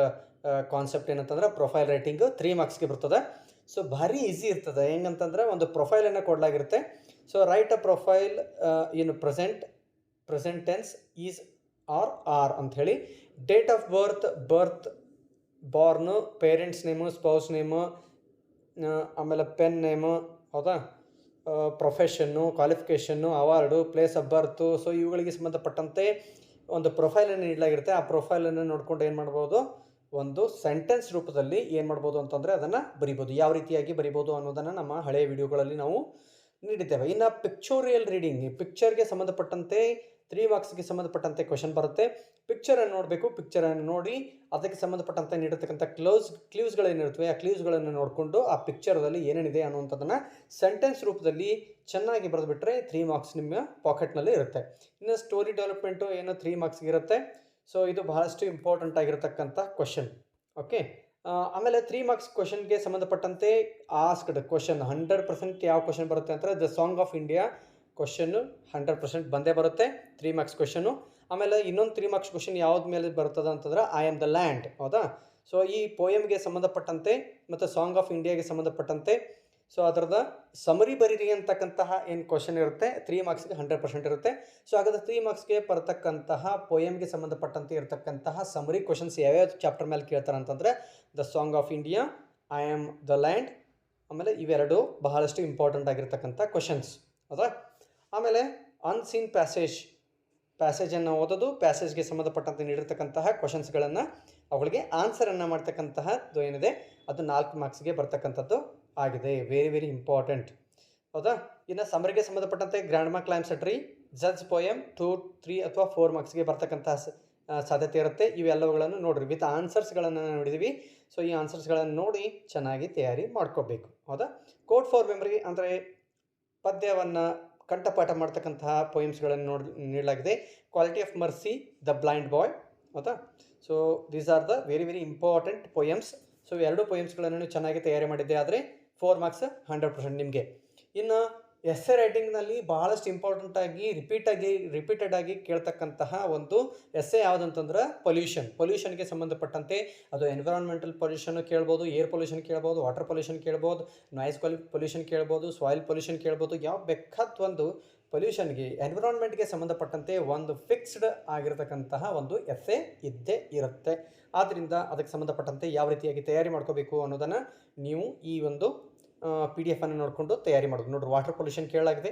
concept ಏನಂತಂದ್ರೆ ಪ್ರೊಫೈಲ್ ರೈಟಿಂಗು 3 ಮಾರ್ಕ್ಸ್ಗೆ ಬರ್ತದೆ. ಸೊ ಭಾರಿ ಈಸಿ ಇರ್ತದೆ. ಹೆಂಗಂತಂದ್ರೆ ಒಂದು ಪ್ರೊಫೈಲನ್ನು ಕೊಡಲಾಗಿರುತ್ತೆ. So write a profile in present tense is are ಅಂಥೇಳಿ. Date of birth born, parents name, spouse name, ಆಮೇಲೆ ಪೆನ್ ನೇಮು. ಹೌದಾ? Profession, qualification, award, place of birth. So ಇವುಗಳಿಗೆ ಸಂಬಂಧಪಟ್ಟಂತೆ ಒಂದು ಪ್ರೊಫೈಲನ್ನು ನೀಡಲಾಗಿರುತ್ತೆ. ಆ ಪ್ರೊಫೈಲನ್ನು ನೋಡ್ಕೊಂಡು ಏನು ಮಾಡ್ಬೋದು, ಒಂದು ಸೆಂಟೆನ್ಸ್ ರೂಪದಲ್ಲಿ ಏನು ಮಾಡ್ಬೋದು ಅಂತಂದರೆ ಅದನ್ನು ಬರಿಬೋದು. ಯಾವ ರೀತಿಯಾಗಿ ಬರಿಬೋದು ಅನ್ನೋದನ್ನು ನಮ್ಮ ಹಳೆಯ ವಿಡಿಯೋಗಳಲ್ಲಿ ನಾವು ನೀಡಿದ್ದೇವೆ. ಇನ್ನು ಪಿಕ್ಚೋರಿಯಲ್ ರೀಡಿಂಗ್, ಪಿಕ್ಚರ್ಗೆ ಸಂಬಂಧಪಟ್ಟಂತೆ 3 ಮಾರ್ಕ್ಸ್ಗೆ ಸಂಬಂಧಪಟ್ಟಂತೆ ಕ್ವಶನ್ ಬರುತ್ತೆ. ಪಿಕ್ಚರನ್ನು ನೋಡಬೇಕು, ಪಿಕ್ಚರನ್ನು ನೋಡಿ ಅದಕ್ಕೆ ಸಂಬಂಧಪಟ್ಟಂತೆ ನೀಡಿರ್ತಕ್ಕಂಥ ಕ್ಲೂಸ್ಗಳೇನಿರುತ್ತವೆ ಆ ಕ್ಲೂಸ್ಗಳನ್ನು ನೋಡಿಕೊಂಡು ಆ ಪಿಕ್ಚರ್ದಲ್ಲಿ ಏನೇನಿದೆ ಅನ್ನುವಂಥದ್ದನ್ನು ಸೆಂಟೆನ್ಸ್ ರೂಪದಲ್ಲಿ ಚೆನ್ನಾಗಿ ಬರೆದುಬಿಟ್ರೆ 3 ಮಾರ್ಕ್ಸ್ ನಿಮ್ಮ ಪಾಕೆಟ್ನಲ್ಲಿ ಇರುತ್ತೆ. ಇನ್ನು ಸ್ಟೋರಿ ಡೆವಲಪ್ಮೆಂಟು ಏನೋ 3 ಮಾರ್ಕ್ಸ್ಗೆ ಇರುತ್ತೆ. ಸೊ ಇದು ಬಹಳಷ್ಟು ಇಂಪಾರ್ಟೆಂಟ್ ಆಗಿರತಕ್ಕಂಥ ಕ್ವಶನ್. ಓಕೆ. ಆಮೇಲೆ 3 ಮಾರ್ಕ್ಸ್ ಕ್ವಶನ್ಗೆ ಸಂಬಂಧಪಟ್ಟಂತೆ ಆಸ್ಕ್ಡ್ ಕ್ವಶನ್ 100% ಯಾವ ಕ್ವಶನ್ ಬರುತ್ತೆ ಅಂದರೆ the song of India question 100% ಬಂದೇ ಬರುತ್ತೆ 3 ಮಾರ್ಕ್ಸ್ ಕ್ವಶನು. ಆಮೇಲೆ ಇನ್ನೊಂದು 3 ಮಾರ್ಕ್ಸ್ ಕ್ವಶನ್ ಯಾವ್ದು ಮೇಲೆ ಬರ್ತದೆ ಅಂತಂದ್ರೆ ಐ ಆಮ್ ದ ಲ್ಯಾಂಡ್. ಹೌದಾ? ಸೊ ಈ ಪೋಯಮ್ಗೆ ಸಂಬಂಧಪಟ್ಟಂತೆ ಮತ್ತು ಸಾಂಗ್ ಆಫ್ ಇಂಡಿಯಾಗೆ ಸಂಬಂಧಪಟ್ಟಂತೆ ಸೊ ಅದರದ ಸಮರಿ ಬರೀರಿ ಅಂತಕ್ಕಂತಹ ಏನು ಕ್ವಶನ್ ಇರುತ್ತೆ 3 ಮಾರ್ಕ್ಸ್ಗೆ 100% ಇರುತ್ತೆ. ಸೊ ಹಾಗಾದ್ರೆ 3 ಮಾರ್ಕ್ಸ್ಗೆ ಬರತಕ್ಕಂತಹ ಪೋಯಮ್ಗೆ ಸಂಬಂಧಪಟ್ಟಂತೆ ಇರತಕ್ಕಂತಹ ಸಮರಿ ಕ್ವಶನ್ಸ್ ಯಾವ್ಯಾವ ಚಾಪ್ಟರ್ ಮೇಲೆ ಕೇಳ್ತಾರೆ ಅಂತಂದರೆ the song of India, I am the land. ಆಮೇಲೆ ಇವೆರಡು ಬಹಳಷ್ಟು ಇಂಪಾರ್ಟೆಂಟ್ ಆಗಿರ್ತಕ್ಕಂಥ ಕ್ವಶನ್ಸ್. ಹೌದಾ? ಆಮೇಲೆ ಅನ್ಸೀನ್ ಪ್ಯಾಸೇಜನ್ನು ಓದೋದು, ಪ್ಯಾಸೇಜ್ಗೆ ಸಂಬಂಧಪಟ್ಟಂತೆ ನೀಡಿರ್ತಕ್ಕಂತಹ ಕ್ವಶನ್ಸ್ಗಳನ್ನು ಅವುಗಳಿಗೆ ಆನ್ಸರನ್ನು ಮಾಡ್ತಕ್ಕಂತಹದ್ದು ಏನಿದೆ ಅದು 4 ಮಾರ್ಕ್ಸ್ಗೆ ಬರ್ತಕ್ಕಂಥದ್ದು ಆಗಿದೆ. Very important. ಹೌದಾ? ಇನ್ನು ಸಮರಿಗೆ ಸಂಬಂಧಪಟ್ಟಂತೆ ಗ್ರ್ಯಾಂಡ್ ಮಾ claims a tree, judge poem 2, 3 ಅಥವಾ 4 ಮಾರ್ಕ್ಸ್ಗೆ ಬರ್ತಕ್ಕಂತಹ ಸಾಧ್ಯತೆ ಇರುತ್ತೆ. ಇವೆಲ್ಲವುಗಳನ್ನು ನೋಡಿರಿ, ವಿತ್ ಆನ್ಸರ್ಸ್ಗಳನ್ನು ನೋಡಿದ್ದೀವಿ. ಸೊ ಈ ಆನ್ಸರ್ಸ್ಗಳನ್ನು ನೋಡಿ ಚೆನ್ನಾಗಿ ತಯಾರಿ ಮಾಡ್ಕೋಬೇಕು. ಹೌದಾ? ಕೋಡ್ ಫಾರ್ ಮೆಮರಿ ಅಂದರೆ ಪದ್ಯವನ್ನು ಕಂಠಪಾಠ ಮಾಡ್ತಕ್ಕಂತಹ ಪೋಯಮ್ಸ್ಗಳನ್ನು ನೀಡಲಾಗಿದೆ. Quality of mercy, the blind boy. ಹೌದಾ? So these are the very very important poems. So ಎರಡು ಪೊಯಮ್ಸ್ಗಳನ್ನು ಚೆನ್ನಾಗಿ ತಯಾರಿ ಮಾಡಿದ್ದೆ ಆದರೆ 4 ಮಾರ್ಕ್ಸ್ 100% ನಿಮಗೆ. ಇನ್ನು ಎಸ್ಸೆ ರೈಟಿಂಗ್ನಲ್ಲಿ ಭಾಳಷ್ಟು ಇಂಪಾರ್ಟೆಂಟಾಗಿ ರಿಪೀಟೆಡ್ ಆಗಿ ಕೇಳ್ತಕ್ಕಂತಹ ಒಂದು ಎಸ್ಸೆ ಯಾವುದಂತಂದ್ರೆ ಪೊಲ್ಯೂಷನ್ಗೆ ಸಂಬಂಧಪಟ್ಟಂತೆ ಅದು ಎನ್ವಿರಾನ್ಮೆಂಟಲ್ ಪೊಲ್ಯೂಷನ್ ಕೇಳ್ಬೋದು, ಏರ್ ಪೊಲ್ಯೂಷನ್ ಕೇಳ್ಬೋದು, ವಾಟರ್ ಪೊಲ್ಯೂಷನ್ ಕೇಳ್ಬೋದು, ನಾಯ್ಸ್ ಪೊಲ್ಯೂಷನ್ ಕೇಳ್ಬೋದು, ಸಾಯಿಲ್ ಪೊಲ್ಯೂಷನ್ ಕೇಳ್ಬೋದು. ಯಾವ ಬೇಕಾದ ಒಂದು ಪೊಲ್ಯೂಷನ್ಗೆ ಎನ್ವಿರಾನ್ಮೆಂಟ್ಗೆ ಸಂಬಂಧಪಟ್ಟಂತೆ ಒಂದು ಫಿಕ್ಸ್ಡ್ ಆಗಿರತಕ್ಕಂತಹ ಒಂದು ಎಸ್ಸೆ ಇದ್ದೇ ಇರುತ್ತೆ. ಆದ್ದರಿಂದ ಅದಕ್ಕೆ ಸಂಬಂಧಪಟ್ಟಂತೆ ಯಾವ ರೀತಿಯಾಗಿ ತಯಾರಿ ಮಾಡ್ಕೋಬೇಕು ಅನ್ನೋದನ್ನು ನೀವು ಈ ಒಂದು PDF ಅನ್ನು ನೋಡಿಕೊಂಡು ತಯಾರಿ ಮಾಡೋದು. ನೋಡ್ರಿ, ವಾಟರ್ ಪೊಲ್ಯೂಷನ್ ಕೇಳಲಾಗಿದೆ.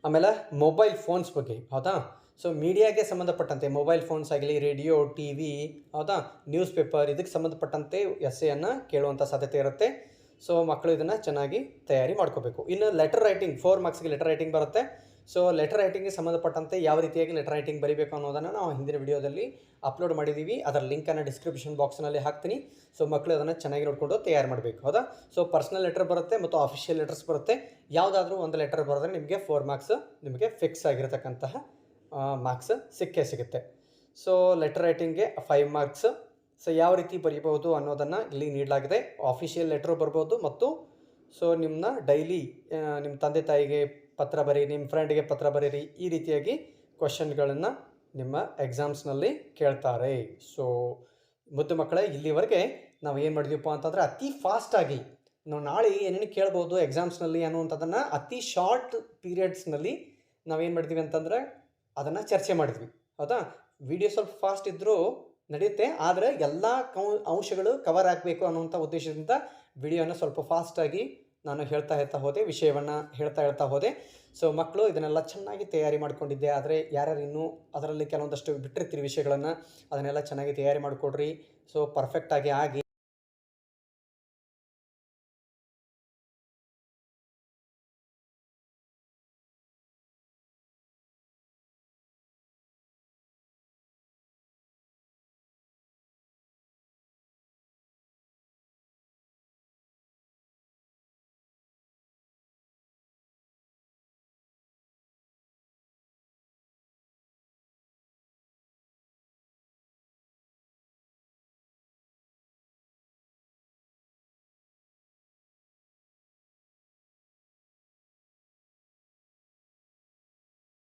ಆಮೇಲೆ ಮೊಬೈಲ್ ಫೋನ್ಸ್ ಬಗ್ಗೆ, ಹೌದಾ. ಸೊ ಮೀಡಿಯಾಗೆ ಸಂಬಂಧಪಟ್ಟಂತೆ ಮೊಬೈಲ್ ಫೋನ್ಸ್ ಆಗಲಿ, ರೇಡಿಯೋ, TV, ಹೌದಾ, ನ್ಯೂಸ್ ಪೇಪರ್, ಇದಕ್ಕೆ ಸಂಬಂಧಪಟ್ಟಂತೆ ಎಸ್ಸೆಯನ್ನು ಕೇಳುವಂಥ ಸಾಧ್ಯತೆ ಇರುತ್ತೆ. ಸೊ ಮಕ್ಕಳು ಇದನ್ನು ಚೆನ್ನಾಗಿ ತಯಾರಿ ಮಾಡ್ಕೋಬೇಕು. ಇನ್ನು ಲೆಟರ್ ರೈಟಿಂಗ್, 4 ಮಾರ್ಕ್ಸ್ಗೆ ಲೆಟರ್ ರೈಟಿಂಗ್ ಬರುತ್ತೆ. ಸೊ ಲೆಟರ್ ರೈಟಿಂಗ್ಗೆ ಸಂಬಂಧಪಟ್ಟಂತೆ ಯಾವ ರೀತಿಯಾಗಿ ಲೆಟರ್ ರೈಟಿಂಗ್ ಬರೀಬೇಕು ಅನ್ನೋದನ್ನು ನಾವು ಹಿಂದಿನ ವಿಡಿಯೋದಲ್ಲಿ ಅಪ್ಲೋಡ್ ಮಾಡಿದ್ದೀವಿ. ಅದರ ಲಿಂಕನ್ನು ಡಿಸ್ಕ್ರಿಪ್ಷನ್ ಬಾಕ್ಸ್ನಲ್ಲಿ ಹಾಕ್ತೀನಿ. ಸೊ ಮಕ್ಕಳು ಅದನ್ನು ಚೆನ್ನಾಗಿ ನೋಡಿಕೊಂಡು ತಯಾರು ಮಾಡಬೇಕು, ಹೌದಾ. ಸೊ ಪರ್ಸ್ನಲ್ ಲೆಟರ್ ಬರುತ್ತೆ ಮತ್ತು ಆಫಿಷಿಯಲ್ ಲೆಟರ್ಸ್ ಬರುತ್ತೆ. ಯಾವುದಾದ್ರೂ ಒಂದು ಲೆಟರ್ ಬರೆದ್ರೆ ನಿಮಗೆ 4 ಮಾರ್ಕ್ಸ್ ನಿಮಗೆ ಫಿಕ್ಸ್ ಆಗಿರತಕ್ಕಂತಹ ಮಾರ್ಕ್ಸ್ ಸಿಗುತ್ತೆ. ಸೊ ಲೆಟರ್ ರೈಟಿಂಗ್ಗೆ 5 ಮಾರ್ಕ್ಸ್. ಸೊ ಯಾವ ರೀತಿ ಬರೀಬಹುದು ಅನ್ನೋದನ್ನು ಇಲ್ಲಿ ನೀಡಲಾಗಿದೆ. ಆಫಿಷಿಯಲ್ ಲೆಟರ್ ಬರ್ಬೋದು ಮತ್ತು ಸೊ ನಿಮ್ಮನ್ನ ಡೈಲಿ ನಿಮ್ಮ ತಂದೆ ತಾಯಿಗೆ ಪತ್ರ ಬರೀರಿ, ನಿಮ್ಮ ಫ್ರೆಂಡ್ಗೆ ಪತ್ರ ಬರೀರಿ, ಈ ರೀತಿಯಾಗಿ ಕ್ವಶನ್ಗಳನ್ನು ನಿಮ್ಮ ಎಕ್ಸಾಮ್ಸ್ನಲ್ಲಿ ಕೇಳ್ತಾರೆ. ಸೊ ಮುದ್ದು ಮಕ್ಕಳೇ, ಇಲ್ಲಿವರೆಗೆ ನಾವು ಏನು ಮಾಡಿದೀವಪ್ಪ ಅಂತಂದರೆ ಅತಿ ಫಾಸ್ಟಾಗಿ ನಾವು ನಾಳೆ ಏನೇನು ಕೇಳ್ಬೋದು ಎಕ್ಸಾಮ್ಸ್ನಲ್ಲಿ ಅನ್ನುವಂಥದ್ದನ್ನು ಅತಿ ಶಾರ್ಟ್ ಪೀರಿಯಡ್ಸ್ನಲ್ಲಿ ನಾವೇನು ಮಾಡಿದ್ವಿ ಅಂತಂದರೆ ಅದನ್ನು ಚರ್ಚೆ ಮಾಡಿದ್ವಿ, ಹೌದಾ. ವಿಡಿಯೋ ಸ್ವಲ್ಪ ಫಾಸ್ಟ್ ಇದ್ದರೂ ನಡೆಯುತ್ತೆ, ಆದರೆ ಎಲ್ಲ ಅಂಶಗಳು ಕವರ್ ಆಗಬೇಕು ಅನ್ನುವಂಥ ಉದ್ದೇಶದಿಂದ ವಿಡಿಯೋನ ಸ್ವಲ್ಪ ಫಾಸ್ಟಾಗಿ ನಾನು ಹೇಳ್ತಾ ಹೋದೆ, ವಿಷಯವನ್ನು ಹೇಳ್ತಾ ಹೋದೆ. ಸೊ ಮಕ್ಕಳು ಇದನ್ನೆಲ್ಲ ಚೆನ್ನಾಗಿ ತಯಾರಿ ಮಾಡ್ಕೊಂಡಿದ್ದೆ. ಆದರೆ ಯಾರ್ಯಾರು ಇನ್ನೂ ಅದರಲ್ಲಿ ಕೆಲವೊಂದಷ್ಟು ಬಿಟ್ಟಿರ್ತೀರಿ ವಿಷಯಗಳನ್ನು, ಅದನ್ನೆಲ್ಲ ಚೆನ್ನಾಗಿ ತಯಾರಿ ಮಾಡಿಕೊಡ್ರಿ. ಸೊ ಪರ್ಫೆಕ್ಟಾಗಿ ಆಗಿ